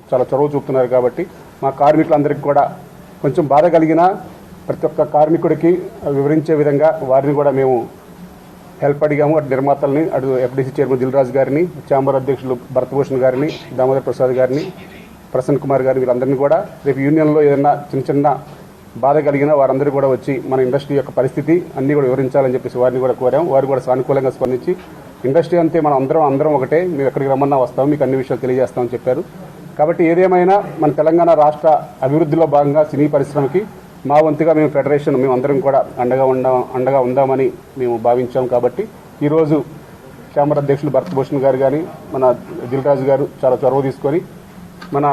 చాలా చొరవ చూపుతున్నారు కాబట్టి మా కార్మికులందరికీ కూడా కొంచెం బాధ కలిగిన ప్రతి ఒక్క కార్మికుడికి వివరించే విధంగా వారిని కూడా మేము హెల్ప్ అడిగాము. అటు నిర్మాతల్ని, అటు ఎఫ్డీసీ చైర్మన్ దిల్రాజు గారిని, ఛాంబర్ అధ్యక్షులు భరతభూషణ్ గారిని, దామోదర్ ప్రసాద్ గారిని, ప్రసన్న కుమార్ గారిని, వీళ్ళందరినీ కూడా రేపు యూనియన్లో ఏదైనా చిన్న బాధ కలిగిన వారందరూ కూడా వచ్చి మన ఇండస్ట్రీ యొక్క పరిస్థితి అన్నీ కూడా వివరించాలని చెప్పేసి వారిని కూడా కోరాం. వారు కూడా సానుకూలంగా స్పందించి ఇండస్ట్రీ అంతే మనం అందరం ఒకటే, మేము ఎక్కడికి రమ్మన్నా వస్తాం, మీకు అన్ని విషయాలు తెలియజేస్తామని చెప్పారు. కాబట్టి ఏదేమైనా మన తెలంగాణ రాష్ట్ర అభివృద్ధిలో భాగంగా సినీ పరిశ్రమకి మా వంతుగా మేము ఫెడరేషన్ అందరం కూడా అండగా ఉందామని మేము భావించాం. కాబట్టి ఈరోజు ఛాంబర్ అధ్యక్షులు భరతభూషణ్ గారు కానీ, మన దిల్రాజు గారు చాలా చొరవ తీసుకొని మన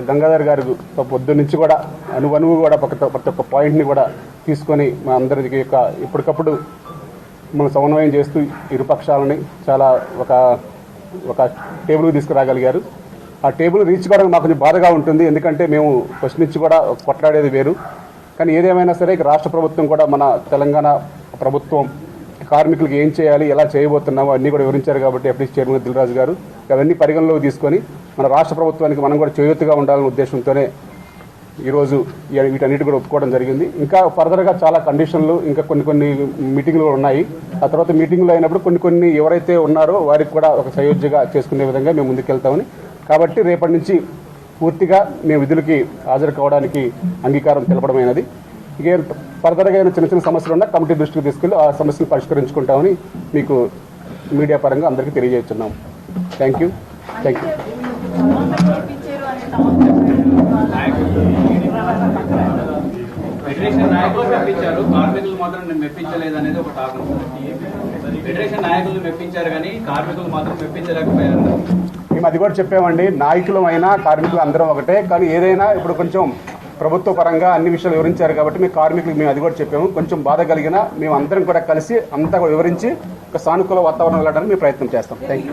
గంగాధర్ గారు పొద్దున్న నుంచి కూడా అనువు కూడా ప్రతి ఒక్క పాయింట్ని కూడా తీసుకొని మా అందరికి యొక్క ఇప్పటికప్పుడు మనం సమన్వయం చేస్తూ ఇరుపక్షాలని చాలా ఒక టేబుల్కి తీసుకురాగలిగారు. ఆ టేబుల్ రీచ్ కావడానికి మాకు కొంచెం బాధగా ఉంటుంది, ఎందుకంటే మేము ఫస్ట్ నుంచి కూడా కొట్లాడేది వేరు. కానీ ఏదేమైనా సరే రాష్ట్ర ప్రభుత్వం కూడా మన తెలంగాణ ప్రభుత్వం కార్మికులకు ఏం చేయాలి, ఎలా చేయబోతున్నామో అన్నీ కూడా వివరించారు. కాబట్టి ఎఫ్డీసీ చైర్మన్ దిల్రాజు గారు అవన్నీ పరిగణలోకి తీసుకొని మన రాష్ట్ర ప్రభుత్వానికి మనం కూడా చేయూతగా ఉండాలనే ఉద్దేశంతోనే ఈరోజు వీటన్నిటి కూడా ఒప్పుకోవడం జరిగింది. ఇంకా ఫర్దర్గా చాలా కండిషన్లు, ఇంకా కొన్ని మీటింగ్లు ఉన్నాయి. ఆ తర్వాత మీటింగ్లు అయినప్పుడు కొన్ని ఎవరైతే ఉన్నారో వారికి కూడా ఒక సయోధ్యగా చేసుకునే విధంగా మేము ముందుకెళ్తామని. కాబట్టి రేపటి నుంచి పూర్తిగా మేము విధులకి హాజరు కావడానికి అంగీకారం తెలపడమైనది. ఇక ఫర్దర్గా అయినా చిన్న సమస్యలు ఉన్నా కమిటీ దృష్టికి తీసుకెళ్ళి ఆ సమస్యలు పరిష్కరించుకుంటామని మీకు మీడియా పరంగా అందరికీ తెలియజేస్తున్నాం. Thank you. ఫెడరేషన్ నాయకులు మెప్పించారు, కార్మికులు మాత్రం మెప్పించలేదు అనేది ఒక టాక్. ఫెడరేషన్ నాయకులు మెప్పించారు కానీ కార్మికులు మాత్రం మెప్పించలేకపోయారు. మేము అది కూడా చెప్పామండి, నాయకులం అయినా కార్మికులు అందరం ఒకటే. కానీ ఏదైనా ఇప్పుడు కొంచెం ప్రభుత్వ పరంగా అన్ని విషయాలు వివరించారు కాబట్టి మేము కార్మికులకు మేము అది కూడా చెప్పాము. కొంచెం బాధ కలిగిన మేము అందరం కూడా కలిసి అంతా కూడా వివరించి ఒక సానుకూల వాతావరణం వెళ్ళడానికి మేము ప్రయత్నం చేస్తాం. Thank you.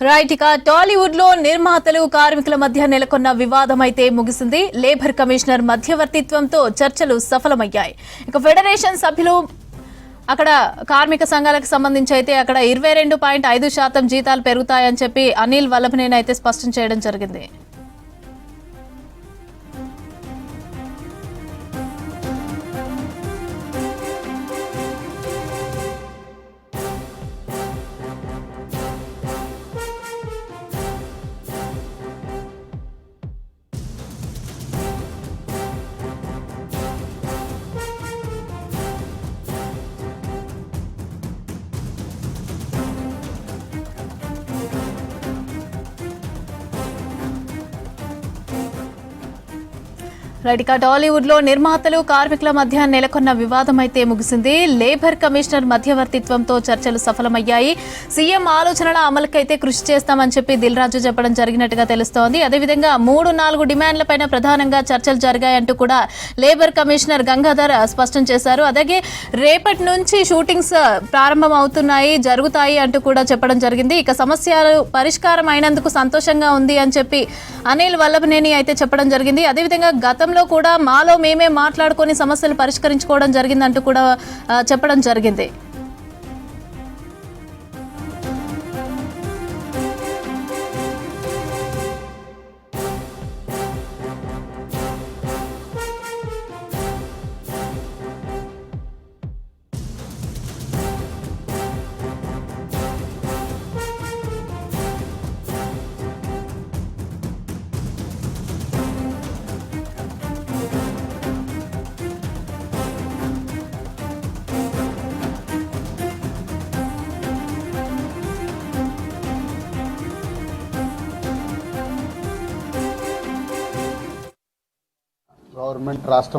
రైట్, ఇక టాలీవుడ్ లో నిర్మాతలు కార్మికుల మధ్య నెలకొన్న వివాదం అయితే ముగిసింది. లేబర్ కమిషనర్ మధ్యవర్తిత్వంతో చర్చలు సఫలమయ్యాయి. ఇక ఫెడరేషన్ సభ్యులు అక్కడ కార్మిక సంఘాలకు సంబంధించి అయితే అక్కడ 22.5% జీతాలు పెరుగుతాయని చెప్పి అనిల్ వల్లభనేని అయితే స్పష్టం చేయడం జరిగింది. రైట్, ఇక టాలీవుడ్ లో నిర్మాతలు కార్మికుల మధ్య నెలకొన్న వివాదం అయితే ముగిసింది. లేబర్ కమిషనర్ మధ్యవర్తిత్వంతో చర్చలు సఫలమయ్యాయి. సీఎం ఆలోచనల అమలుకైతే కృషి చేస్తామని చెప్పి దిల్ రాజు చెప్పడం జరిగినట్టుగా తెలుస్తోంది. అదేవిధంగా 3-4 డిమాండ్లపైన ప్రధానంగా చర్చలు జరిగాయంటూ కూడా లేబర్ కమిషనర్ గంగాధర్ స్పష్టం చేశారు. అలాగే రేపటి నుంచి షూటింగ్స్ ప్రారంభం అవుతున్నాయి, జరుగుతాయి అంటూ కూడా చెప్పడం జరిగింది. ఇక సమస్యలు పరిష్కారం అయినందుకు సంతోషంగా ఉంది అని చెప్పి అనిల్ వల్లభనేని అయితే చెప్పడం జరిగింది. అదేవిధంగా గతంలో కూడా మాలో మేమే మాట్లాడుకొని సమస్యలు పరిష్కరించుకోవడం జరిగిందంటూ కూడా చెప్పడం జరిగింది. గవర్నమెంట్ రాష్ట్ర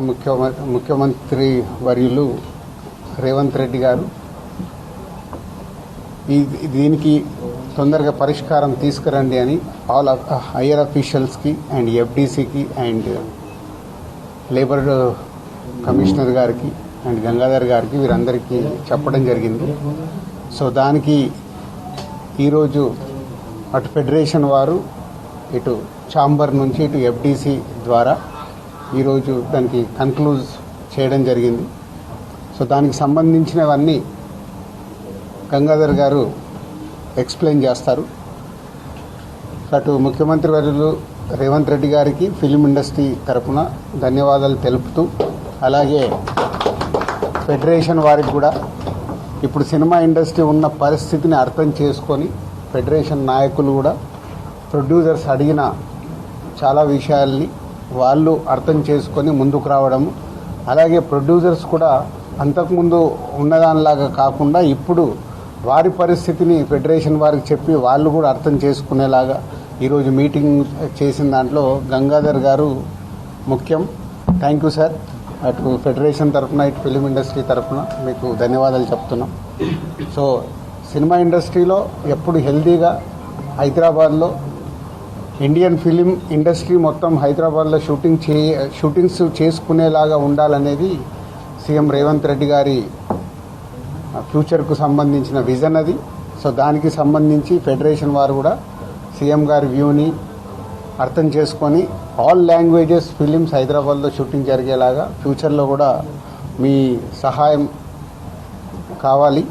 ముఖ్యమంత్రి వర్యులు రేవంత్ రెడ్డి గారు దీనికి తొందరగా పరిష్కారం తీసుకురండి అని ఆల్ హైయర్ అఫీషియల్స్కి అండ్ ఎఫ్డీసీకి అండ్ లేబర్ కమిషనర్ గారికి అండ్ గంగాధర్ గారికి వీరందరికీ చెప్పడం జరిగింది. సో దానికి ఈరోజు అటు ఫెడరేషన్ వారు ఇటు ఛాంబర్ నుంచి ఇటు ఎఫ్డీసీ ద్వారా ఈరోజు దానికి కన్క్లూజ్ చేయడం జరిగింది. సో దానికి సంబంధించినవన్నీ గంగాధర్ గారు ఎక్స్ప్లెయిన్ చేస్తారు. అటు ముఖ్యమంత్రి వర్యులు రేవంత్ రెడ్డి గారికి ఫిలిం ఇండస్ట్రీ తరఫున ధన్యవాదాలు తెలుపుతూ, అలాగే ఫెడరేషన్ వారికి కూడా ఇప్పుడు సినిమా ఇండస్ట్రీ ఉన్న పరిస్థితిని అర్థం చేసుకొని ఫెడరేషన్ నాయకులు కూడా ప్రొడ్యూసర్స్ అడిగిన చాలా విషయాల్ని వాళ్ళు అర్థం చేసుకొని ముందుకు రావడము, అలాగే ప్రొడ్యూసర్స్ కూడా అంతకుముందు ఉన్నదానిలాగా కాకుండా ఇప్పుడు వారి పరిస్థితిని ఫెడరేషన్ వారికి చెప్పి వాళ్ళు కూడా అర్థం చేసుకునేలాగా ఈరోజు మీటింగ్ చేసిన దాంట్లో గంగాధర్ గారు ముఖ్యం. Thank you sir. అటు ఫెడరేషన్ తరఫున ఇటు ఫిలిం ఇండస్ట్రీ తరఫున మీకు ధన్యవాదాలు చెప్తున్నాం. సో సినిమా ఇండస్ట్రీలో ఎప్పుడు హెల్దీగా హైదరాబాద్లో ఇండియన్ ఫిలిం ఇండస్ట్రీ మొత్తం హైదరాబాద్లో షూటింగ్స్ చేసుకునేలాగా ఉండాలనేది సీఎం రేవంత్ రెడ్డి గారి ఫ్యూచర్కు సంబంధించిన విజన్ అది. సో దానికి సంబంధించి ఫెడరేషన్ వారు కూడా సీఎం గారి వ్యూని అర్థం చేసుకొని ఆల్ లాంగ్వేజెస్ ఫిలిమ్స్ హైదరాబాద్లో షూటింగ్ జరిగేలాగా ఫ్యూచర్లో కూడా మీ సహాయం కావాలి.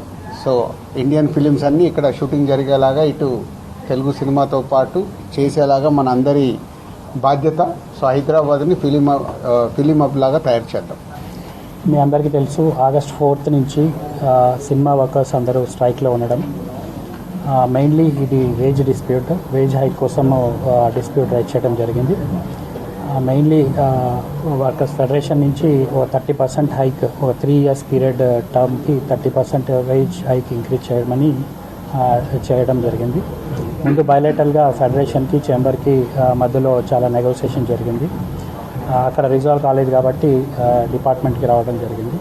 సో ఇండియన్ ఫిలిమ్స్ అన్నీ ఇక్కడ షూటింగ్ జరిగేలాగా ఇటు తెలుగు సినిమాతో పాటు చేసేలాగా మన అందరి బాధ్యత. సో హైదరాబాద్ని ఫిలిం హబ్ లాగా తయారు చేద్దాం. మీ అందరికీ తెలుసు, ఆగస్ట్ 4th నుంచి సినిమా వర్కర్స్ అందరూ స్ట్రైక్లో ఉండడం. మెయిన్లీ ఇది వేజ్ హైక్ కోసం డిస్ప్యూట్ రైట్ చేయడం జరిగింది. మెయిన్లీ వర్కర్స్ ఫెడరేషన్ నుంచి 30% హైక్, 3 years పీరియడ్ టర్మ్కి 30% వేజ్ హైక్ ఇంక్రీజ్ చేయడం జరిగింది. ముందు బయలేటర్గా ఫెడరేషన్కి చేంబర్కి మధ్యలో చాలా నెగోసియేషన్ జరిగింది. అక్కడ రిజాల్వ్ కాలేదు కాబట్టి డిపార్ట్మెంట్కి రావడం జరిగింది.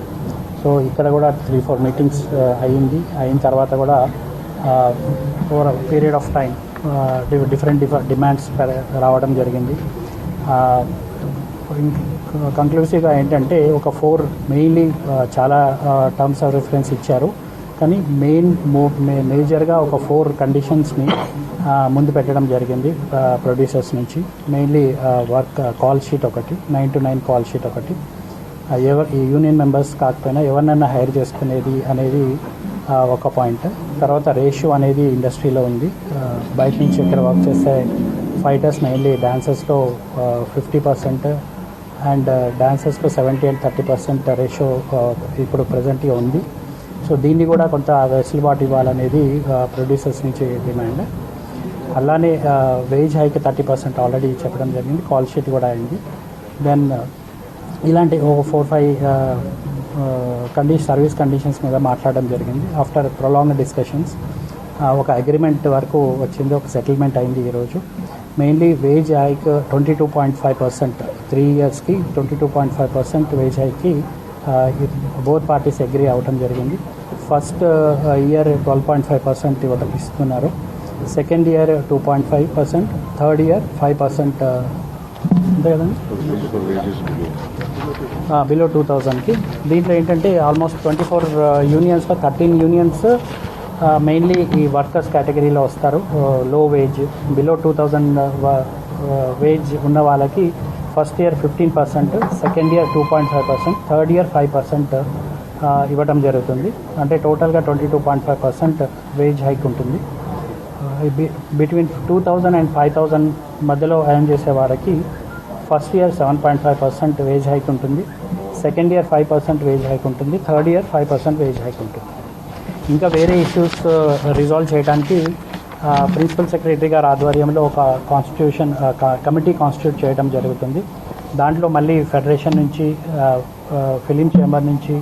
సో ఇక్కడ కూడా 3-4 మీటింగ్స్ అయిన తర్వాత కూడా over period of time different demands రావడం జరిగింది. కంక్లూసివ్గా ఏంటంటే ఒక 4 మెయిన్లీ చాలా టర్మ్స్ ఆఫ్ రిఫరెన్స్ ఇచ్చారు, కానీ మేజర్గా ఒక 4 కండిషన్స్ని ముందు పెట్టడం జరిగింది ప్రొడ్యూసర్స్ నుంచి. మెయిన్లీ వర్క్ కాల్ షీట్ ఒకటి, 9 to 9 కాల్ షీట్ ఒకటి, యూనియన్ మెంబర్స్ కాకపోయినా ఎవరినైనా హైర్ చేసుకునేది అనేది ఒక పాయింట్. తర్వాత రేషియో అనేది ఇండస్ట్రీలో ఉంది. బయట నుంచి ఇక్కడ వర్క్ చేసే ఫైటర్స్ మెయిన్లీ డాన్సర్స్లో 50% అండ్ డాన్సర్స్లో 70 and 30% రేషియో ఇప్పుడు ప్రజెంట్గా ఉంది. సో దీన్ని కూడా కొంత వెసులుబాటు ఇవ్వాలనేది ప్రొడ్యూసర్స్ నుంచి డిమాండ్. అలానే వేజ్ హైక్ 30% ఆల్రెడీ చెప్పడం జరిగింది, కాల్ షీట్ కూడా అయింది. దెన్ ఇలాంటి ఒక 4-5 సర్వీస్ కండిషన్స్ మీద మాట్లాడడం జరిగింది. ఆఫ్టర్ ప్రొలాంగ్ డిస్కషన్స్ ఒక అగ్రిమెంట్ వరకు వచ్చింది, ఒక సెటిల్మెంట్ అయింది ఈరోజు. మెయిన్లీ వేజ్ హైక్ 22.5%, 3 yearsకి 22.5% వేజ్ హైక్కి బోత్ పార్టీస్ అగ్రీ అవ్వడం జరిగింది. ఫస్ట్ ఇయర్ 12.5% ఇస్తున్నారు, సెకండ్ ఇయర్ 2.5%, థర్డ్ ఇయర్ 5% అంతే కదండి, బిలో 2000కి. దీంట్లో ఏంటంటే ఆల్మోస్ట్ 24 యూనియన్స్లో 13 యూనియన్స్ మెయిన్లీ ఈ వర్కర్స్ కేటగిరీలో వస్తారు. లో వేజ్ బిలో 2000 వేజ్ ఉన్న వాళ్ళకి first year 15%, second year 2.5%, third year 5% ఇవ్వడం జరుగుతుంది. అంటే టోటల్గా 22.5% వేజ్ హైక్ ఉంటుంది. బిట్వీన్ 2000 and 5000 మధ్యలో ఎర్న్ చేసే వారికి ఫస్ట్ ఇయర్ 7.5% వేజ్ హైక్ ఉంటుంది, సెకండ్ ఇయర్ 5% వేజ్ హైక్ ఉంటుంది, థర్డ్ ఇయర్ 5% వేజ్ హైక్ ఉంటుంది. ఇంకా వేరే ఇష్యూస్ రిజాల్వ్ చేయడానికి ప్రిన్సిపల్ సెక్రటరీ గారి ఆధ్వర్యంలో ఒక కమిటీ కాన్స్టిట్యూట్ చేయడం జరుగుతుంది. దాంట్లో మళ్ళీ ఫెడరేషన్ నుంచి, ఫిలిం చేంబర్ నుంచి,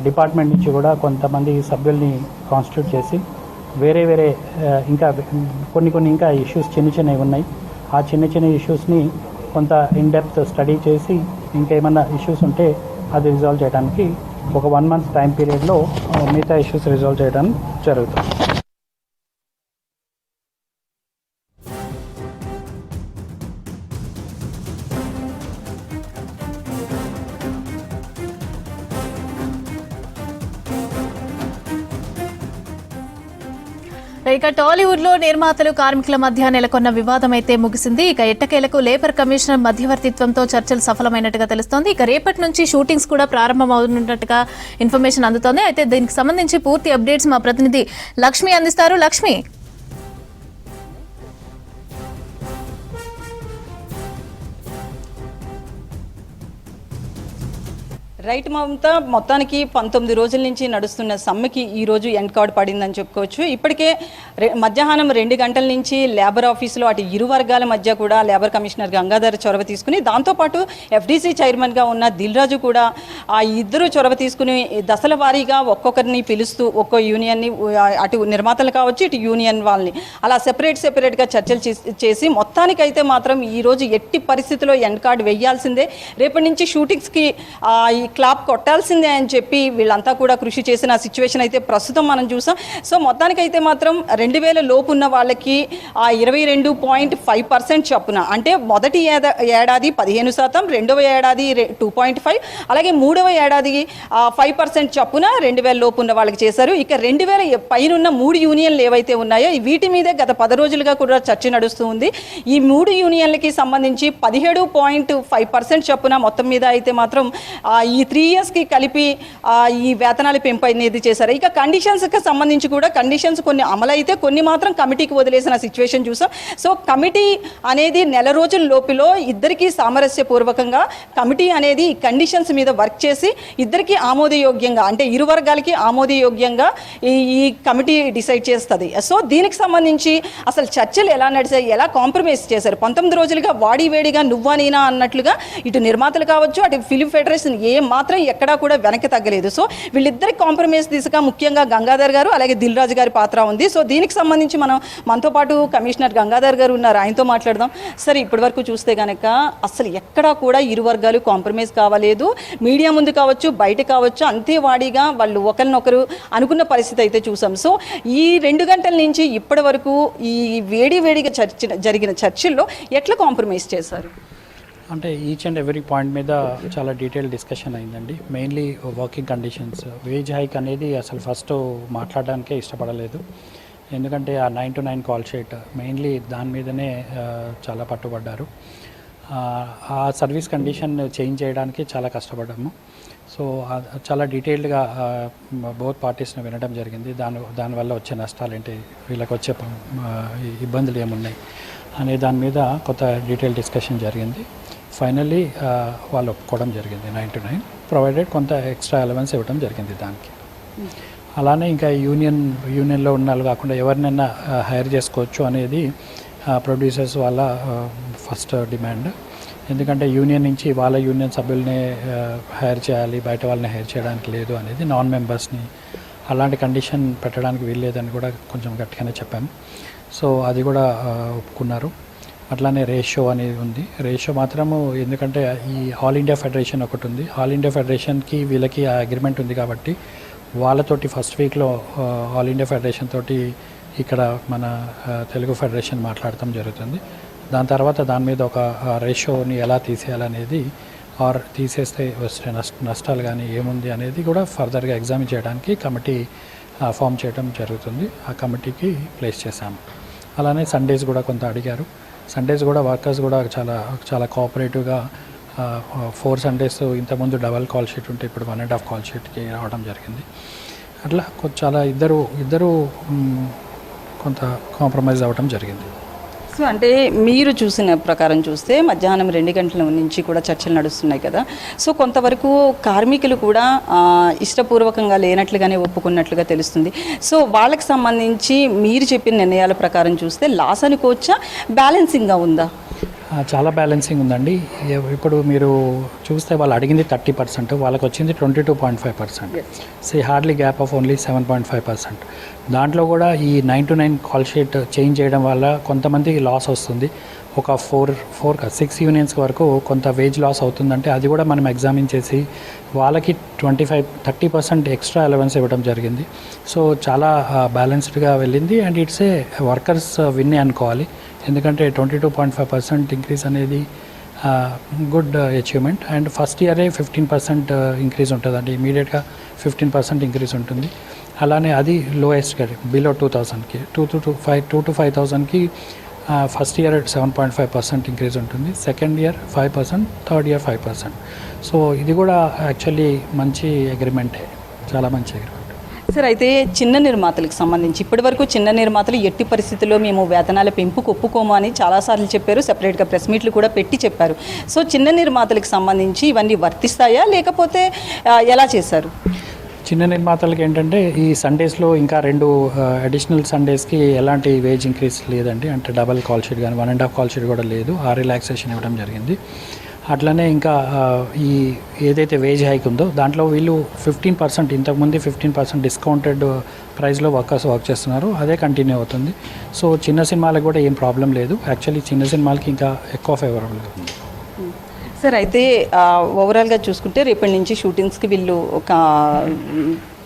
డిపార్ట్మెంట్ నుంచి కూడా కొంతమంది సభ్యుల్ని కాన్స్టిట్యూట్ చేసి వేరే ఇంకా కొన్ని ఇంకా ఇష్యూస్ చిన్నవి ఉన్నాయి. ఆ చిన్న ఇష్యూస్ని కొంత ఇన్ డెప్త్ స్టడీ చేసి ఇంకేమైనా ఇష్యూస్ ఉంటే అది రిజాల్వ్ చేయడానికి ఒక 1 month టైం పీరియడ్లో మిగతా ఇష్యూస్ రిజాల్వ్ చేయడం జరుగుతుంది. ఇక టాలీవుడ్ లో నిర్మాతలు కార్మికుల మధ్య నెలకొన్న వివాదం అయితే ముగిసింది. ఇక ఎట్టకేలకు లేబర్ కమిషనర్ మధ్యవర్తిత్వంతో చర్చలు సఫలమైనట్టుగా తెలుస్తోంది. ఇక రేపటి నుంచి షూటింగ్స్ కూడా ప్రారంభమవుతున్నట్టుగా ఇన్ఫర్మేషన్ అందుతోంది. అయితే దీనికి సంబంధించి పూర్తి అప్డేట్స్ మా ప్రతినిధి లక్ష్మి అందిస్తారు. లక్ష్మి, రైట్ మమతా, మొత్తానికి 19 రోజుల నుంచి నడుస్తున్న సమ్మెకి ఈరోజు ఎండ్ కార్డ్ పడిందని చెప్పుకోవచ్చు. ఇప్పటికే మధ్యాహ్నం 2 గంటల నుంచి లేబర్ ఆఫీసులో అటు ఇరు వర్గాల మధ్య కూడా లేబర్ కమిషనర్ గంగాధర్ చొరవ తీసుకుని, దాంతోపాటు ఎఫ్డీసీ చైర్మన్గా ఉన్న దిల్రాజు కూడా ఆ ఇద్దరు చొరవ తీసుకుని దశల వారీగా ఒక్కొక్కరిని పిలుస్తూ ఒక్కో యూనియన్ని, అటు నిర్మాతలు కావచ్చు ఇటు యూనియన్ వాళ్ళని అలా సెపరేట్గా చర్చలు చేసి మొత్తానికైతే మాత్రం ఈరోజు ఎట్టి పరిస్థితిలో ఎండ్ కార్డ్ వేయాల్సిందే, రేపటి నుంచి షూటింగ్స్కి ఈ క్లాప్ కొట్టాల్సిందే అని చెప్పి వీళ్ళంతా కూడా కృషి చేసిన సిచ్యువేషన్ అయితే ప్రస్తుతం మనం చూసాం. సో మొత్తానికైతే మాత్రం 2000 లోపు ఉన్న వాళ్ళకి 22.5% చొప్పున, అంటే మొదటి ఏడాది 15%, రెండవ ఏడాది 2.5%, అలాగే మూడవ ఏడాది 5% చొప్పున 2000 లోపు ఉన్న వాళ్ళకి చేశారు. ఇక 2000 పైన 3 యూనియన్లు ఏవైతే ఉన్నాయో వీటి మీదే గత 10 రోజులుగా కూడా చర్చ నడుస్తూ ఉంది. ఈ 3 యూనియన్లకి సంబంధించి 17.5% చొప్పున మొత్తం మీద అయితే మాత్రం ఈ 3 yearsకి కలిపి ఈ వేతనాల పెంపు అనేది చేశారు. ఇక కండిషన్స్కి సంబంధించి కూడా కండిషన్స్ కొన్ని అమలైతే కొన్ని మాత్రం కమిటీకి వదిలేసిన సిచ్యువేషన్ చూసాం. సో కమిటీ అనేది నెల రోజుల లోపులో ఇద్దరికీ సామరస్యపూర్వకంగా కమిటీ అనేది ఈ కండిషన్స్ మీద వర్క్ చేసి ఇద్దరికీ ఆమోదయోగ్యంగా, అంటే ఇరు వర్గాలకి ఆమోదయోగ్యంగా ఈ కమిటీ డిసైడ్ చేస్తుంది. సో దీనికి సంబంధించి అసలు చర్చలు ఎలా నడిచాయి, ఎలా కాంప్రమైజ్ చేశారు, 19 రోజులుగా వాడివేడిగా నువ్వా నేనా అన్నట్లుగా ఇటు నిర్మాతలు కావచ్చు అటు ఫిలిం ఫెడరేషన్ మాత్రం ఎక్కడా కూడా వెనక్కి తగ్గలేదు. సో వీళ్ళిద్దరి కాంప్రమైజ్ దిశగా ముఖ్యంగా గంగాధర్ గారు అలాగే దిల్రాజు గారి పాత్ర ఉంది. సో దీనికి సంబంధించి మనతో పాటు కమిషనర్ గంగాధర్ గారు ఉన్నారు, ఆయనతో మాట్లాడదాం. సరే, ఇప్పటి వరకు చూస్తే కనుక అసలు ఎక్కడా కూడా ఇరు వర్గాలు కాంప్రమైజ్ కావలేదు. మీడియా ముందు కావచ్చు బయట కావచ్చు అంతే వాడిగా వాళ్ళు ఒకరినొకరు అనుకున్న పరిస్థితి అయితే చూసాం. సో ఈ 2 గంటల నుంచి ఇప్పటి వరకు ఈ వేడిగా జరిగిన చర్చల్లో ఎట్లా కాంప్రమైజ్ చేశారు? అంటే ఈచ్ అండ్ ఎవ్రీ పాయింట్ మీద చాలా డీటెయిల్ డిస్కషన్ అయిందండి. Mainly working conditions, wage hike అనేది అసలు ఫస్ట్ మాట్లాడడానికే ఇష్టపడలేదు. ఎందుకంటే ఆ 9 to 9 కాల్ షీట్ మెయిన్లీ దాని మీదనే చాలా పట్టుబడ్డారు. ఆ సర్వీస్ కండిషన్ చేంజ్ చేయడానికి చాలా కష్టపడ్డాము. సో చాలా డీటెయిల్డ్గా బోత్ పార్టీస్ని వినడం జరిగింది. దానివల్ల వచ్చే నష్టాలు ఏంటి, వీళ్ళకి వచ్చే ఇబ్బందులు ఏమున్నాయి అనే దాని మీద కొంత డీటెయిల్ డిస్కషన్ జరిగింది. ఫైనల్లీ వాళ్ళు ఒప్పుకోవడం జరిగింది 9 to 9, ప్రొవైడెడ్ కొంత ఎక్స్ట్రా అలవెన్స్ ఇవ్వడం జరిగింది దానికి. అలానే ఇంకా యూనియన్లో ఉన్న వాళ్ళు కాకుండా ఎవరినైనా హైర్ చేసుకోవచ్చు అనేది ప్రొడ్యూసర్స్ వాళ్ళ ఫస్ట్ డిమాండ్. ఎందుకంటే యూనియన్ నుంచి వాళ్ళ యూనియన్ సభ్యుల్ని హైర్ చేయాలి, బయట వాళ్ళని హైర్ చేయడానికి లేదు అనేది, నాన్ మెంబర్స్ని అలాంటి కండిషన్ పెట్టడానికి వీల్లేదని కూడా కొంచెం గట్టిగానే చెప్పాము. సో అది కూడా ఒప్పుకున్నారు. అట్లానే రేషియో అనేది ఉంది. రేషియో మాత్రము ఎందుకంటే ఈ ఆల్ ఇండియా ఫెడరేషన్ ఒకటి ఉంది, ఆల్ ఇండియా ఫెడరేషన్కి వీళ్ళకి ఆ అగ్రిమెంట్ ఉంది కాబట్టి వాళ్ళతోటి ఫస్ట్ వీక్లో ఆల్ ఇండియా ఫెడరేషన్ తోటి ఇక్కడ మన తెలుగు ఫెడరేషన్ మాట్లాడటం జరుగుతుంది. దాని తర్వాత దాని మీద ఒక రేషియోని ఎలా తీసేయాలనేది, ఆర్ తీసేస్తే వచ్చే నష్టాలు కానీ ఏముంది అనేది కూడా ఫర్దర్గా ఎగ్జామిన్ చేయడానికి కమిటీ ఫామ్ చేయడం జరుగుతుంది. ఆ కమిటీకి ప్లేస్ చేశాము. అలానే సండేస్ కూడా కొంత అడిగారు. సండేస్ కూడా వర్కర్స్ కూడా చాలా కోఆపరేటివ్గా 4 Sundays ఇంతకుముందు డబల్ కాల్ షీట్ ఉంటే ఇప్పుడు 1.5 కాల్ షీట్కి రావడం జరిగింది. అట్లా చాలా ఇద్దరు కొంత కాంప్రమైజ్ అవ్వడం జరిగింది. సో అంటే మీరు చూసిన ప్రకారం చూస్తే మధ్యాహ్నం 2 గంటల నుంచి కూడా చర్చలు నడుస్తున్నాయి కదా. సో కొంతవరకు కార్మికులు కూడా ఇష్టపూర్వకంగా లేనట్లుగానే ఒప్పుకున్నట్లుగా తెలుస్తుంది. సో వాళ్ళకి సంబంధించి మీరు చెప్పిన నిర్ణయాల ప్రకారం చూస్తే లాస్ అనుకోవచ్చా, బ్యాలెన్సింగ్గా ఉందా? చాలా బ్యాలెన్సింగ్ ఉందండి. ఇప్పుడు మీరు చూస్తే వాళ్ళు అడిగింది 30%, వాళ్ళకి వచ్చింది 22.5%. Hardly gap of only 7.5%. దాంట్లో కూడా ఈ 9 to 9 కాల్ షీట్ చేంజ్ చేయడం వల్ల కొంతమందికి లాస్ వస్తుంది. ఒక 6 యూనియన్స్ వరకు కొంత వేజ్ లాస్ అవుతుందంటే అది కూడా మనం ఎగ్జామిన్ చేసి వాళ్ళకి 25-30% ఎక్స్ట్రా అలవెన్స్ ఇవ్వడం జరిగింది. సో చాలా బ్యాలెన్స్డ్గా వెళ్ళింది అండ్ ఇట్స్ ఏ వర్కర్స్ విన్నే అనుకోవాలి. ఎందుకంటే 22.5% ఇంక్రీజ్ అనేది గుడ్ అచీవ్మెంట్. అండ్ ఫస్ట్ ఇయరే 15% ఇంక్రీజ్ ఉంటుందండి, ఇమీడియట్గా 15% ఇంక్రీజ్ ఉంటుంది. అలానే అది లోయెస్ట్ కేటగిరీ బిలో 2000కి 2 to 5,000కి ఫస్ట్ ఇయర్ 7.5% ఇంక్రీజ్ ఉంటుంది, second year 5%, third year 5%. So ఇది కూడా యాక్చువల్లీ మంచి అగ్రిమెంటే, చాలా మంచి అగ్రిమెంట్. సార్ అయితే చిన్న నిర్మాతలకు సంబంధించి ఇప్పటివరకు చిన్న నిర్మాతలు ఎట్టి పరిస్థితుల్లో మేము వేతనాల పెంపుకు ఒప్పుకోము అని చాలాసార్లు చెప్పారు, సెపరేట్గా ప్రెస్ మీట్లు కూడా పెట్టి చెప్పారు. సో చిన్న నిర్మాతలకు సంబంధించి ఇవన్నీ వర్తిస్తాయా లేకపోతే ఎలా చేశారు? చిన్న నిర్మాతలకు ఏంటంటే ఈ సండేస్లో ఇంకా 2 అడిషనల్ సండేస్కి ఎలాంటి వేజ్ ఇంక్రీజ్ లేదండి. అంటే డబల్ కాల్ షీట్ కానీ 1.5 కాల్ షీట్ కూడా లేదు, ఆ రిలాక్సేషన్ ఇవ్వడం జరిగింది. అట్లనే ఇంకా ఈ ఏదైతే వేజ్ హైక్ ఉందో దాంట్లో వీళ్ళు 15%, ఇంతకుముందు 15% డిస్కౌంటెడ్ ప్రైస్లో వర్కర్స్ వర్క్ చేస్తున్నారు, అదే కంటిన్యూ అవుతుంది. సో చిన్న సినిమాలకు కూడా ఏం ప్రాబ్లం లేదు, యాక్చువల్లీ చిన్న సినిమాలకి ఇంకా ఎక్కువ ఫేవరబుల్గా ఉంది. సార్ అయితే ఓవరాల్గా చూసుకుంటే రేపటి నుంచి షూటింగ్స్కి వీళ్ళు ఒక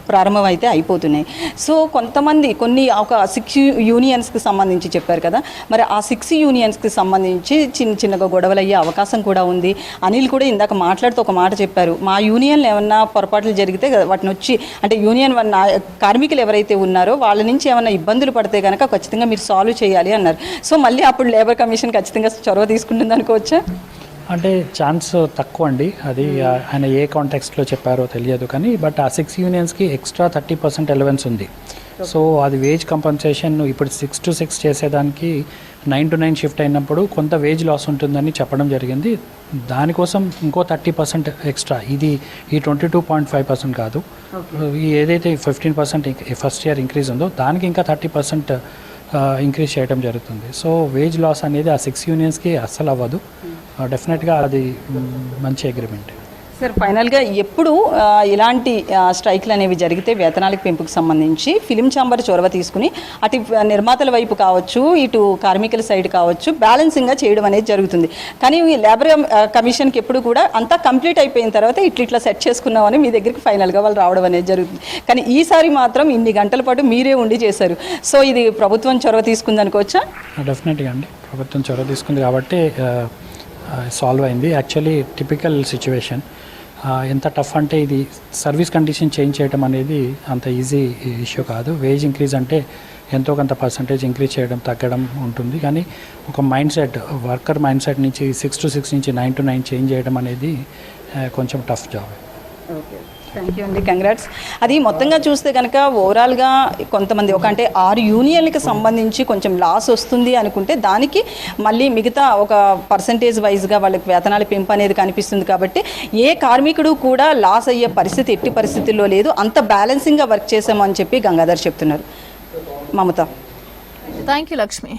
ప్రారంభం అయితే అయిపోతున్నాయి. సో కొన్ని ఒక 6 యూనియన్స్కి సంబంధించి చెప్పారు కదా, మరి ఆ 6 యూనియన్స్కి సంబంధించి చిన్నగా గొడవలు అయ్యే అవకాశం కూడా ఉంది. అనిల్ కూడా ఇందాక మాట్లాడుతూ ఒక మాట చెప్పారు, మా యూనియన్లు ఏమన్నా పొరపాట్లు జరిగితే వాటిని వచ్చి అంటే యూనియన్ కార్మికులు ఎవరైతే ఉన్నారో వాళ్ళ నుంచి ఏమన్నా ఇబ్బందులు పడితే కనుక ఖచ్చితంగా మీరు సాల్వ్ చేయాలి అన్నారు. సో మళ్ళీ అప్పుడు లేబర్ కమిషన్ ఖచ్చితంగా చొరవ తీసుకుంటుంది అనుకోవచ్చా? అంటే ఛాన్స్ తక్కువ అండి, అది ఆయన ఏ కాంటెక్స్ట్లో చెప్పారో తెలియదు కానీ బట్ ఆ 6 యూనియన్స్కి ఎక్స్ట్రా 30% అలవెన్స్ ఉంది. సో అది వేజ్ కంపన్సేషన్ ఇప్పుడు 6 to 6 చేసేదానికి 9 to 9 షిఫ్ట్ అయినప్పుడు కొంత వేజ్ లాస్ ఉంటుందని చెప్పడం జరిగింది. దానికోసం ఇంకో 30% ఎక్స్ట్రా, ఇది ఈ 22.5% కాదు, ఈ ఏదైతే 15% ఫస్ట్ ఇయర్ ఇంక్రీజ్ ఉందో దానికి ఇంకా 30% ఇంక్రీజ్ చేయడం జరుగుతుంది. సో వేజ్ లాస్ అనేది ఆ 6 యూనియన్స్కి అస్సలు అవ్వదు, డెఫినెట్గా అది మంచి అగ్రిమెంట్. సార్ ఫైనల్గా ఎప్పుడు ఇలాంటి స్ట్రైక్లు అనేవి జరిగితే వేతనాలకు పెంపుకు సంబంధించి ఫిలిం ఛాంబర్ చొరవ తీసుకుని అటు నిర్మాతల వైపు కావచ్చు ఇటు కార్మికుల సైడ్ కావచ్చు బ్యాలెన్సింగ్గా చేయడం అనేది జరుగుతుంది. కానీ ఈ లేబర్ కమిషన్కి ఎప్పుడు కూడా అంతా కంప్లీట్ అయిపోయిన తర్వాత ఇట్లా సెట్ చేసుకున్నామని మీ దగ్గరికి ఫైనల్గా వాళ్ళు రావడం అనేది జరుగుతుంది. కానీ ఈసారి మాత్రం ఇన్ని గంటల పాటు మీరే ఉండి చేశారు. సో ఇది ప్రభుత్వం చొరవ తీసుకుంది అనుకోవచ్చా? డెఫినెట్గా అండి, ప్రభుత్వం చొరవ తీసుకుంది కాబట్టి సాల్వ్ అయింది. యాక్చువల్లీ టిపికల్ సిచ్యువేషన్, ఎంత టఫ్ అంటే ఇది సర్వీస్ కండిషన్ చేంజ్ చేయడం అనేది అంత ఈజీ ఇష్యూ కాదు. వేజ్ ఇంక్రీజ్ అంటే ఎంతో కొంత పర్సంటేజ్ ఇంక్రీజ్ చేయడం తగ్గడం ఉంటుంది, కానీ ఒక mind set, worker mind set నుంచి 6 to 6 నుంచి 9 to 9 చేంజ్ చేయడం అనేది కొంచెం tough job. Okay, thank you అండి, కంగ్రాట్స్. అది మొత్తంగా చూస్తే కనుక ఓవరాల్గా కొంతమంది ఒక అంటే 6 యూనియన్లకు సంబంధించి కొంచెం లాస్ వస్తుంది అనుకుంటే దానికి మళ్ళీ మిగతా ఒక పర్సంటేజ్ వైజ్గా వాళ్ళకి వేతనాల పెంపు అనేది కనిపిస్తుంది. కాబట్టి ఏ కార్మికుడు కూడా లాస్ అయ్యే పరిస్థితి ఎట్టి పరిస్థితుల్లో లేదు, అంత బ్యాలెన్సింగ్గా వర్క్ చేసామని చెప్పి గంగాధర్ చెప్తున్నారు. మమత. Thank you Lakshmi.